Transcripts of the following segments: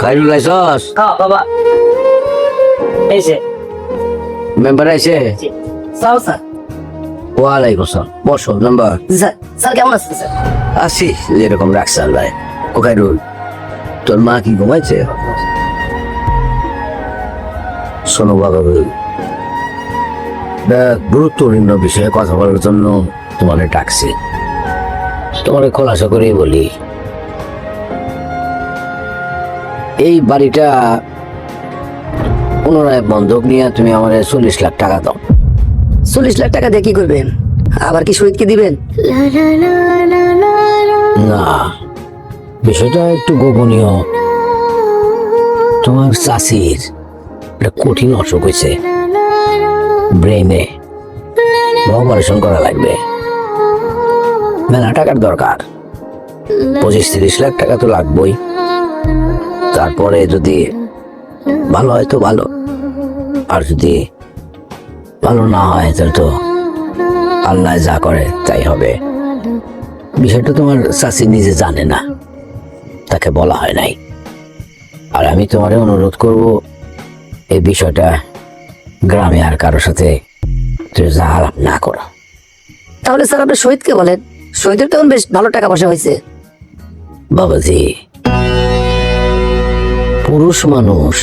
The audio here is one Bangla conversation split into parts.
খাইরুল আইসস? হ্যাঁ বাবা এসে মেম্বার আইছে? Sao sir. ওয়ালাইকুম আসসালাম। বসো মেম্বার। স্যার স্যার কেমন আছেন স্যার? আসি যেরকম রাখছে আল্লাহ। ও খাইরুল, তোর মা কি ঘুমাইছে? শোনো বাবা, গুরুত্বপূর্ণ বিষয়ে কথা বলার জন্য তোমাকে ডাকছি। তোমাকে খোলাসা করেই বলি, এই বাড়িটা পুনরায় বন্ধক নিয়ে তুমি আমার 40 লাখ টাকা দাও। 40 লাখ টাকা দিয়ে কি করবেন? আবার কি শহীদকে দিবেন? না, বিষয়টা একটু গোপনীয়। তোমার চাষির একটা কঠিন অসুখ হয়েছে, ব্রেনে অপারেশন করা লাগবে, মেলা টাকার দরকার। 25-30 লাখ টাকা তো লাগবেই। তারপরে যদি ভালো হয় তো ভালো, আর যদি ভালো না হয় তাহলে তো আল্লাহ যা করে তাই হবে। বিষয়টা তোমার চাচি নিজে জানে না, তাকে বলা হয় নাই। আর আমি তোমারে অনুরোধ করব, এই বিষয়টা গ্রামে আর কারোর সাথে তুমি যা আলাপ না করো। তাহলে স্যার আপনি শহীদকে বলেন, শহীদের তখন বেশ ভালো টাকা পয়সা হয়েছে। বাবাজি, পুরুষ মানুষ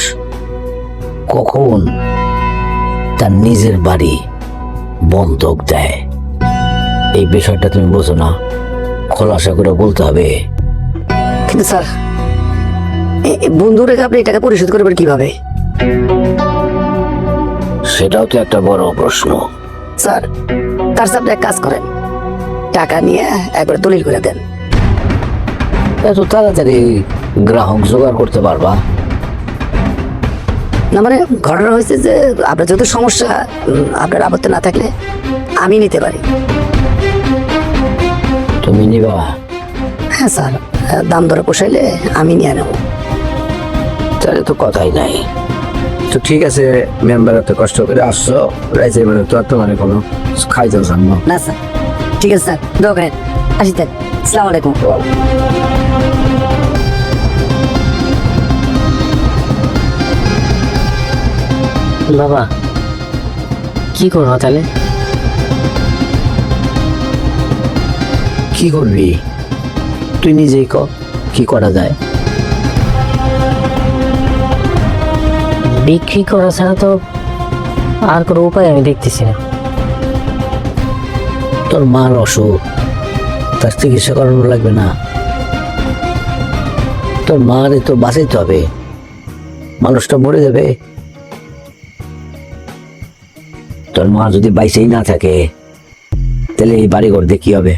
কখন তার নিজের বাড়ি বন্ধক দেয় এই বিষয়টা তুমি বোঝো না? খোলাসা করে বলতে হবে। কিন্তু স্যার বন্ধু রেখে আপনি এই টাকা পরিশোধ করবেন কিভাবে? সেটাও তো একটা বড় প্রশ্ন। স্যার তার সাথে আপনি এক কাজ করেন, টাকা নিয়ে একবার দলিল করে দেন। এত তাড়াতাড়ি গ্রাহক জোগাড় করতে পারবা? না মানে ঘটনা হয়েছে যে আপনার যত সমস্যা, আপনার আপত্তি না থাকলে আমি নিতে পারি। তুমি নিবা? হ্যাঁ স্যার, দাম দরে পোষাইলে আমি নিয়ে নেব। তাহলে তো কথাই নাই। তো ঠিক আছে মেম্বার, এত কষ্ট করে আসছো, রাইতে মানে তো আর তোমার কোনো খাইতে জানবো না স্যার, ঠিক আছে স্যার, দোয়া করেন। আসি স্যার, আসসালামু আলাইকুম। বাবা কি করবো তাহলে? কি করবি তুই নিজেই কর, কি করা যায়? বিক্রি করা ছাড়া তো আর কোনো উপায় আমি দেখতেছি না। তোর মার অসুখ, তার চিকিৎসা করানো লাগবে না? তোর মারে তো বাঁচাইতে হবে, মানুষটা মরে যাবে। তোর মা যদি বাইসেই না থাকে তাহলে এই বাড়ি ঘর দিয়ে কি হবে?